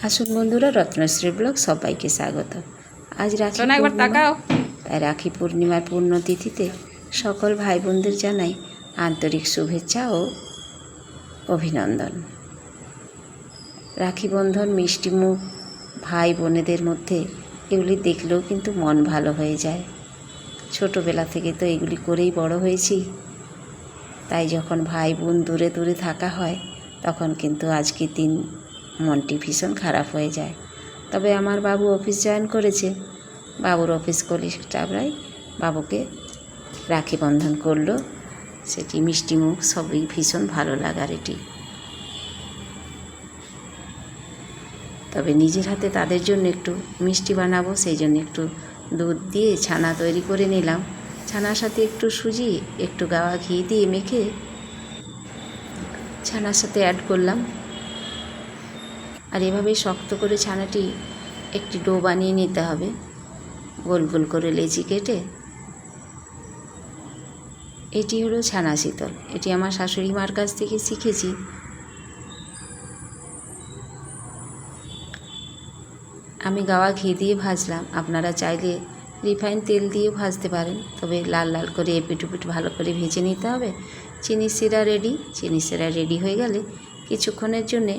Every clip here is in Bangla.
আসুন বন্ধুরা, রত্নশ্রী ব্লগ সবাইকে স্বাগত। আজ রাখি পূর্ণিমা, তাই রাখি পূর্ণিমার পুণ্যতিথিতে সকল ভাই বোনদের জানাই আন্তরিক শুভেচ্ছা ও অভিনন্দন। রাখি বন্ধন, মিষ্টি মুখ ভাই বোনেদের মধ্যে এগুলি দেখলেও কিন্তু মন ভালো হয়ে যায়। ছোটোবেলা থেকে তো এগুলি করেই বড় হয়েছি, তাই যখন ভাই বোন দূরে দূরে থাকা হয় তখন কিন্তু আজকের দিন মনটি ভীষণ খারাপ হয়ে যায়। তবে আমার বাবু অফিস জয়েন করেছে, বাবুর অফিস কলিগ স্টাফরাই বাবুকে রাখি বন্ধন করলো। সেটি মিষ্টি মুখ সবই ভীষণ ভালো লাগার এটি। তবে নিজের হাতে তাদের জন্য একটু মিষ্টি বানাবো, সেই জন্য একটু দুধ দিয়ে ছানা তৈরি করে নিলাম। ছানার সাথে একটু সুজি, একটু গাওয়া ঘি দিয়ে মেখে ছানার সাথে অ্যাড করলাম। আর এভাবে শক্ত করে ছানাটি একটি ডো বানিয়ে নিতে হবে, গোল গোল করে লেচি কেটে। এটি হলো ছানা শীতল, এটি আমার শাশুড়ি মার কাছ থেকে শিখেছি। আমি গাওয়া ঘি দিয়ে ভাজলাম, আপনারা চাইলে রিফাইন তেল দিয়েও ভাজতে পারেন, তবে লাল লাল করে এপিট ওপিট ভালো করে ভেজে নিতে হবে। চিনি শিরা রেডি। চিনি শিরা রেডি হয়ে গেলে কিছুক্ষণের জন্যে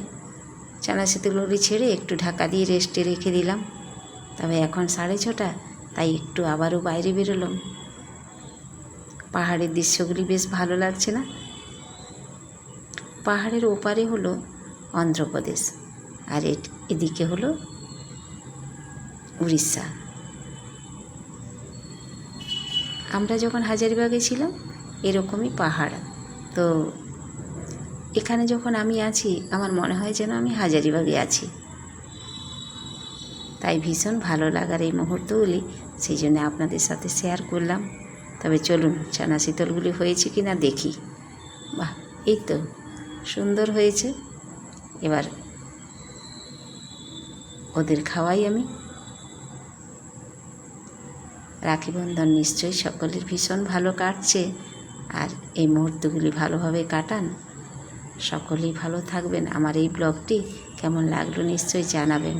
ছানা শীতলগুলি ছেড়ে একটু ঢাকা দিয়ে রেস্টে রেখে দিলাম। তবে এখন 6:30, তাই একটু আবারও বাইরে বেরোলাম। পাহাড়ের দৃশ্যগুলি বেশ ভালো লাগছে না? পাহাড়ের ওপারে হলো অন্ধ্রপ্রদেশ, আর এদিকে হলো উড়িষ্যা। আমরা যখন হাজারিবাগে ছিলাম এরকমই পাহাড়, তো এখানে যখন আমি আছি আমার মনে হয় যেন আমি হাজারিবাগে আছি। তাই ভীষণ ভালো লাগার এই মুহূর্তগুলি সেই জন্য আপনাদের সাথে শেয়ার করলাম। তবে চলুন ছানা শীতলগুলি হয়েছে কি না দেখি। বাহ, এই তো সুন্দর হয়েছে। এবার ওদের খাওয়াই আমি। রাখি বন্ধন নিশ্চয়ই সকলের ভীষণ ভালো কাটছে, আর এই মুহূর্তগুলি ভালোভাবে কাটান। সকলেই ভালো থাকবেন। আমার এই ব্লগটি কেমন লাগলো নিশ্চয়ই জানাবেন।